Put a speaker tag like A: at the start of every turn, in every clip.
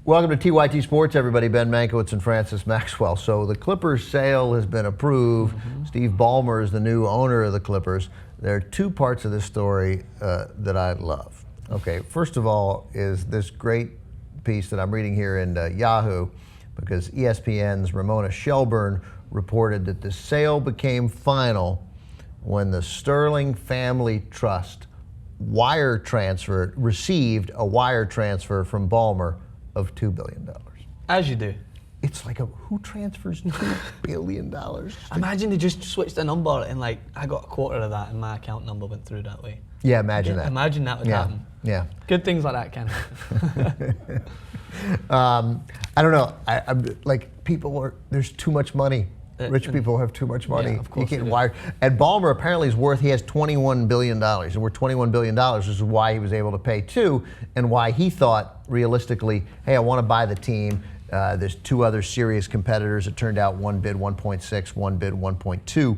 A: Welcome to TYTSports, everybody. Ben Mankewicz and Francis Maxwell. So the Clippers sale has been approved. Steve Ballmer is the new owner of the Clippers. There are two parts of this story that I love. Okay, first of all is this great piece that I'm reading here in Yahoo, because ESPN's Ramona Shelburne reported that the sale became final when the Sterling Family Trust received a wire transfer from Ballmer of $2 billion.
B: As you do.
A: It's like, who transfers $2 billion?
B: Imagine they just switched the number and I got a quarter of that and my account number went through that way.
A: Yeah, imagine that.
B: Imagine that would happen.
A: Yeah.
B: Good things like that can happen.
A: I don't know. There's too much money. Rich people have too much money.
B: Yeah, of course.
A: You can't wire. And Ballmer apparently he has $21 billion. And worth $21 billion, which is why he was able to pay $2 and why he thought realistically, hey, I want to buy the team. There's two other serious competitors. It turned out one bid 1.6, one bid 1.2.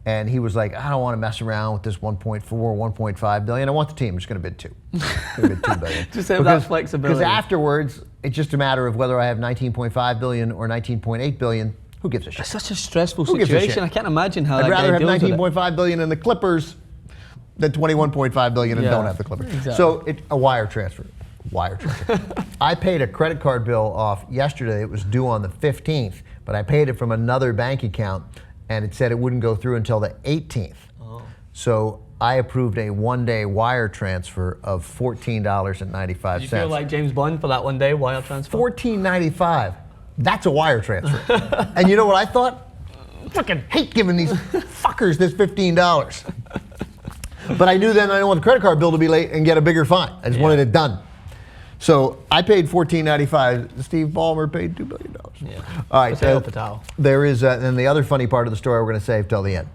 A: And he was like, I don't want to mess around with this 1.4, 1.5 billion. I want the team. I'm just going to bid 2. I'm going to bid $2 billion.
B: Just have that flexibility.
A: Because afterwards, it's just a matter of whether I have 19.5 billion or 19.8 billion. Who gives a shit?
B: It's such a stressful situation. I can't imagine how
A: I'd
B: that
A: rather
B: guy
A: have
B: deals with it.
A: 19.5 billion in the Clippers than 21.5 billion and don't have the Clippers.
B: Exactly.
A: So it's a wire transfer. I paid a credit card bill off yesterday. It was due on the 15th, but I paid it from another bank account, and it said it wouldn't go through until the 18th.
B: Oh.
A: So I approved a one-day wire transfer of $14.95.
B: Did you feel like James Bond for that one-day wire transfer?
A: $14.95. That's a wire transfer. And you know what I thought? I fucking hate giving these fuckers this $15. But I knew then I didn't want the credit card bill to be late and get a bigger fine. I just wanted it done. So I paid $14.95. Steve Ballmer paid $2 billion.
B: Yeah.
A: All right.
B: There
A: is, and the other funny part of the story we're going to save till the end.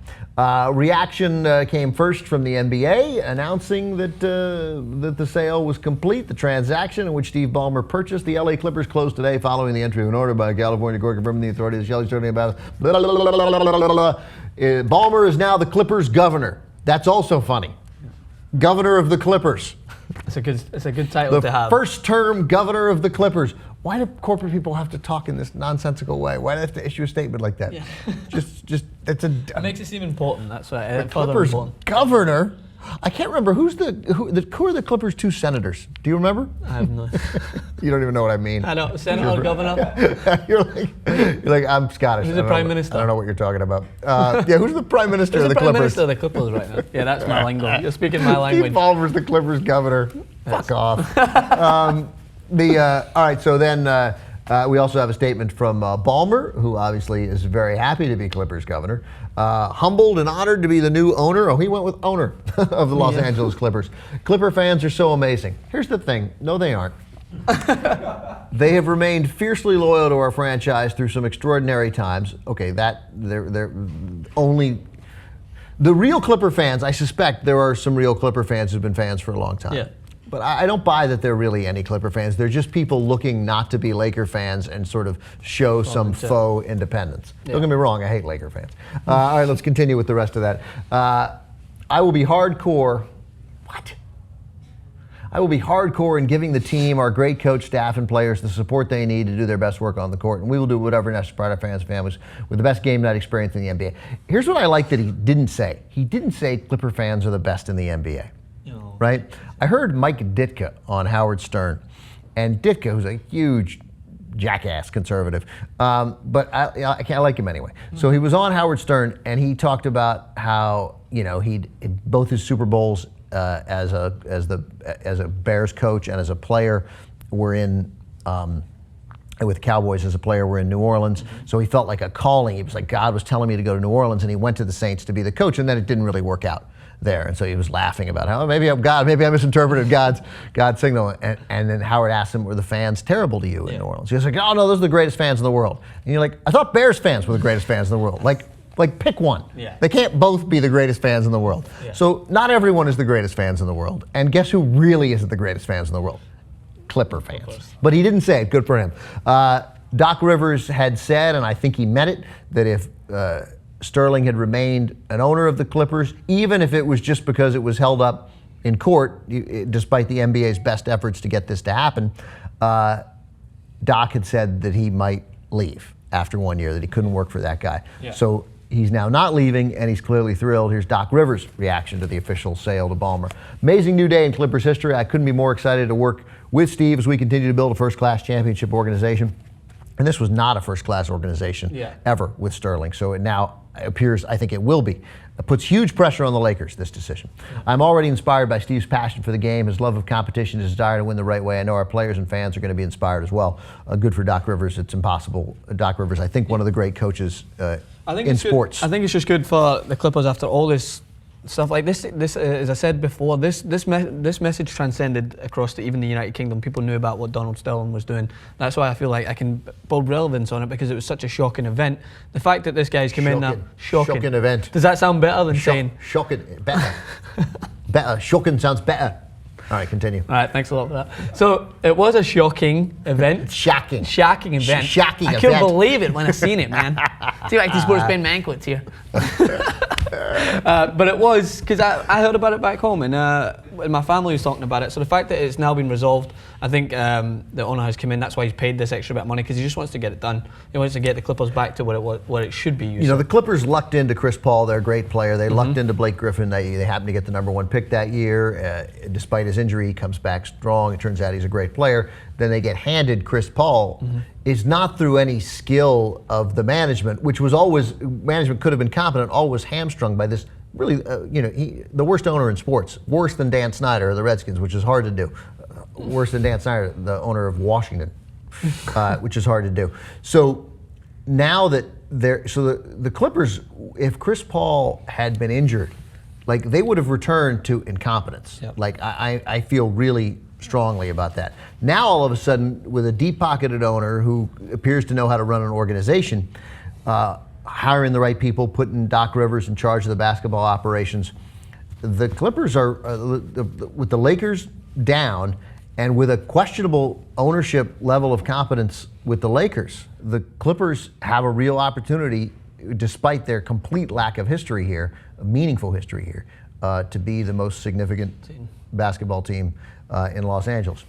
A: Reaction came first from the NBA, announcing that the sale was complete. The transaction in which Steve Ballmer purchased the LA Clippers closed today following the entry of an order by a California court confirming the authority of Shelly Sterling about Ballmer is now the Clippers governor. That's also funny. Governor of the Clippers.
B: It's a good title to have.
A: The first term governor of the Clippers. Why do corporate people have to talk in this nonsensical way? Why do they have to issue a statement like that?
B: Yeah.
A: It
B: makes it seem important. That's why.
A: The Clippers governor. I can't remember who are the Clippers' 2 senators. Do you remember?
B: I have no.
A: You don't even know what I mean.
B: I know, senator or governor.
A: you're like I'm Scottish.
B: Who's the prime minister?
A: I don't know what you're talking about. Who's the prime minister of the
B: Prime
A: Clippers?
B: Minister of the Clippers right now. Yeah, that's my lingo. You're speaking my language.
A: Steve Ballmer's the Clippers governor. Fuck off. All right. So then. We also have a statement from Ballmer, who obviously is very happy to be Clippers governor. Humbled and honored to be the new owner. Oh, he went with owner of the Los Angeles Clippers. Clipper fans are so amazing. Here's the thing. No, they aren't. They have remained fiercely loyal to our franchise through some extraordinary times. Okay, they're only... The real Clipper fans, I suspect there are some real Clipper fans who've been fans for a long time.
B: Yeah.
A: But I don't buy that they're really any Clipper fans. They're just people looking not to be Laker fans and sort of show some faux independence. Yeah. Don't get me wrong, I hate Laker fans. All right, let's continue with the rest of that. I will be hardcore. What? I will be hardcore in giving the team, our great coach, staff, and players the support they need to do their best work on the court. And we will do whatever necessary to provide our fans and families with the best game night experience in the NBA. Here's what I like that he didn't say. He didn't say Clipper fans are the best in the NBA. Right? I heard Mike Ditka on Howard Stern, and Ditka, who's a huge jackass conservative, but I like him anyway. So he was on Howard Stern, and he talked about how both his Super Bowls as a Bears coach and as a player were in. With Cowboys as a player, were in New Orleans, so he felt like a calling. He was like, God was telling me to go to New Orleans, and he went to the Saints to be the coach, and then it didn't really work out there. And so he was laughing about how maybe I'm God, maybe I misinterpreted God's signal. And then Howard asked him, were the fans terrible to you in New Orleans? He was like, oh no, those are the greatest fans in the world. And you're like, I thought Bears fans were the greatest fans in the world. Like pick one.
B: Yeah.
A: They can't both be the greatest fans in the world.
B: Yeah.
A: So not everyone is the greatest fans in the world. And guess who really isn't the greatest fans in the world? Clipper fans. But he didn't say it. Good for him. Doc Rivers had said, and I think he meant it, that if Sterling had remained an owner of the Clippers, even if it was just because it was held up in court, despite the NBA's best efforts to get this to happen, Doc had said that he might leave after 1 year, that he couldn't work for that guy.
B: Yeah.
A: So he's now not leaving, and he's clearly thrilled. Here's Doc Rivers' reaction to the official sale to Ballmer. Amazing new day in Clippers history. I couldn't be more excited to work with Steve as we continue to build a first-class championship organization. And this was not a first-class organization ever with Sterling. So it now appears, I think it will be. It puts huge pressure on the Lakers, this decision. I'm already inspired by Steve's passion for the game, his love of competition, his desire to win the right way. I know our players and fans are going to be inspired as well. Good for Doc Rivers. It's impossible. Doc Rivers, I think, one of the great coaches in sports.
B: I think it's just good for the Clippers after all this stuff like this. As I said before, this message transcended across to even the United Kingdom. People knew about what Donald Sterling was doing. That's why I feel like I can build relevance on it, because it was such a shocking event. The fact that this guy's come in now, shocking
A: event.
B: Does that sound better than saying
A: shocking? Better. Better. Shocking sounds better. All right, continue.
B: All right, thanks a lot for that. So it was a shocking event.
A: Shocking
B: event.
A: Shocking
B: I couldn't believe it when I seen it, man. TYTSports Ben Mankewicz here. But it was, because I heard about it back home, and my family was talking about it. So the fact that it's now been resolved, I think the owner has come in. That's why he's paid this extra bit of money, because he just wants to get it done. He wants to get the Clippers back to what it should be used.
A: You know, the Clippers lucked into Chris Paul. They're a great player. They lucked into Blake Griffin. They happened to get the #1 pick that year. Despite his injury, he comes back strong. It turns out he's a great player. Then they get handed Chris Paul. Is not through any skill of the management, which was always, management could have been competent, always hamstrung by this really, the worst owner in sports, worse than Dan Snyder of the Redskins, which is hard to do. Worse than Dan Snyder, the owner of Washington, which is hard to do. So now that the Clippers, if Chris Paul had been injured, like, they would have returned to incompetence.
B: Yep.
A: Like, I feel really strongly about that. Now, all of a sudden, with a deep-pocketed owner who appears to know how to run an organization, hiring the right people, putting Doc Rivers in charge of the basketball operations, the Clippers are, with the Lakers down and with a questionable ownership level of competence with the Lakers, the Clippers have a real opportunity, despite their complete lack of history here, a meaningful history here, to be the most significant basketball team in Los Angeles.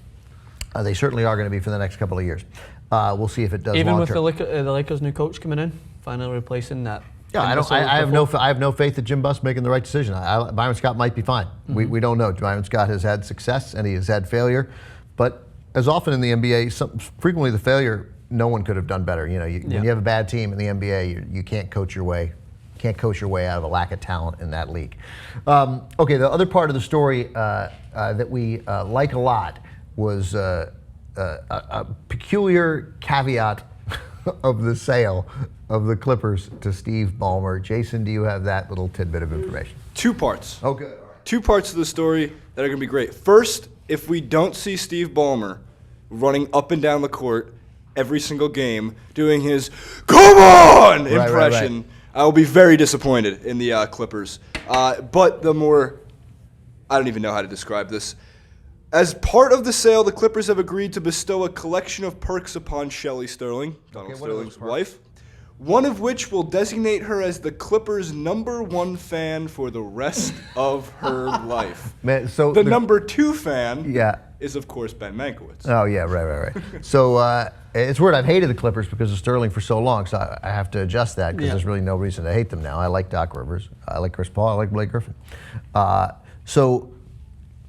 A: They certainly are going to be for the next couple of years. We'll see if it does.
B: Even with the Lakers' new coach coming in, finally replacing that.
A: Yeah, I have no faith that Jim Buss making the right decision. Byron Scott might be fine. We don't know. Byron Scott has had success and he has had failure, but as often in the NBA, frequently the failure, no one could have done better. You know, when you have a bad team in the NBA, you can't coach your way. Can't coach your way out of a lack of talent in that league. Okay, the other part of the story that we like a lot was a peculiar caveat of the sale of the Clippers to Steve Ballmer. Jason, do you have that little tidbit of information?
C: 2 parts.
A: Okay.
C: 2 parts of the story that are going to be great. First, if we don't see Steve Ballmer running up and down the court every single game doing his "Come on" impression,
A: right.
C: I will be very disappointed in the Clippers. But the more, I don't even know how to describe this. As part of the sale, the Clippers have agreed to bestow a collection of perks upon Shelly Sterling, Donald Sterling's wife, one of which will designate her as the Clippers' #1 fan for the rest of her life.
A: Man, so
C: the #2 fan
A: yeah.
C: is, of course, Ben Mankewicz.
A: Oh, yeah, right. So it's weird. I've hated the Clippers because of Sterling for so long, so I have to adjust that because there's really no reason to hate them now. I like Doc Rivers. I like Chris Paul. I like Blake Griffin. So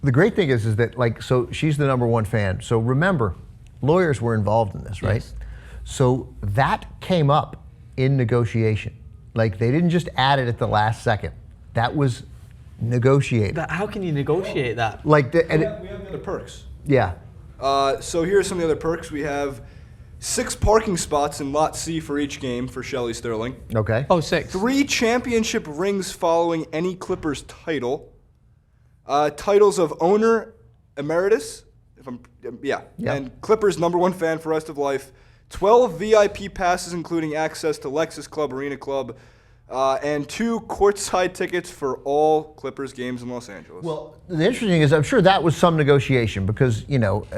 A: the great thing is that, like, so she's the #1 fan. So remember, lawyers were involved in this, right?
B: Yes.
A: So that came up in negotiation. Like, they didn't just add it at the last second. That was negotiated.
B: How can you negotiate that?
A: Like,
C: We have the other perks.
A: yeah.
C: So here are some of the other perks. We have 6 parking spots in Lot C for each game for Shelly Sterling.
A: Okay.
B: Oh, 6.
C: 3 championship rings following any Clippers title. Titles of owner emeritus, and Clippers #1 fan for rest of life. 12 VIP passes, including access to Lexus Club, Arena Club, and 2 courtside tickets for all Clippers games in Los Angeles.
A: Well, the interesting thing is, I'm sure that was some negotiation because,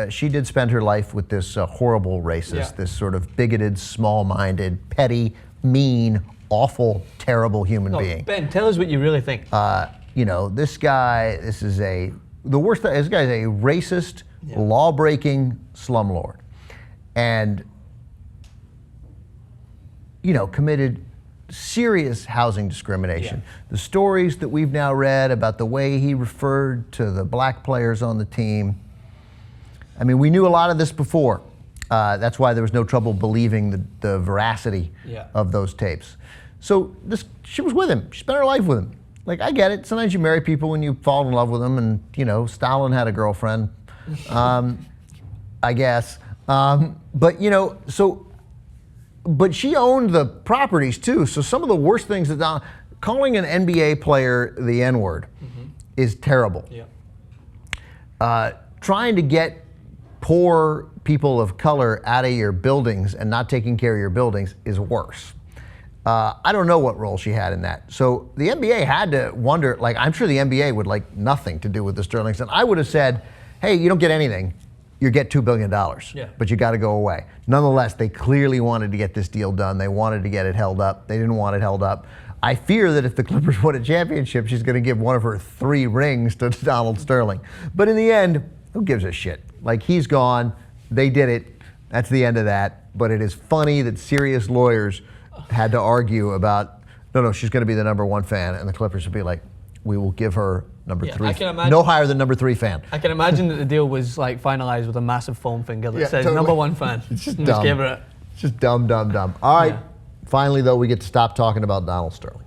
A: she did spend her life with this horrible racist, this sort of bigoted, small-minded, petty, mean, awful, terrible human being.
B: Ben, tell us what you really think.
A: This guy, this guy's a racist, law-breaking slumlord. and, committed serious housing discrimination.
B: Yeah.
A: The stories that we've now read about the way he referred to the black players on the team. I mean, we knew a lot of this before. That's why there was no trouble believing the veracity of those tapes. So she was with him. She spent her life with him. Like, I get it. Sometimes you marry people when you fall in love with them, and, Stalin had a girlfriend, I guess. But she owned the properties too. So some of the worst things that calling an NBA player the N-word is terrible.
B: Yeah.
A: Trying to get poor people of color out of your buildings and not taking care of your buildings is worse. I don't know what role she had in that. So the NBA had to wonder, like, I'm sure the NBA would like nothing to do with the Sterling. And I would have said, hey, you don't get anything. You get $2 billion, but you got to go away. Nonetheless, they clearly wanted to get this deal done. They wanted to get it held up. They didn't want it held up. I fear that if the Clippers win a championship, she's going to give one of her 3 rings to Donald Sterling. But in the end, who gives a shit? Like, he's gone. They did it. That's the end of that. But it is funny that serious lawyers had to argue about, no, she's going to be the #1 fan. And the Clippers would be like, we will give her number 3. No higher than #3 fan.
B: I can imagine that the deal was like finalized with a massive foam finger that says
A: totally.
B: #1 fan.
A: It's just
B: and
A: dumb.
B: just gave her it.
A: It's just dumb. All right. Finally, though, we get to stop talking about Donald Sterling.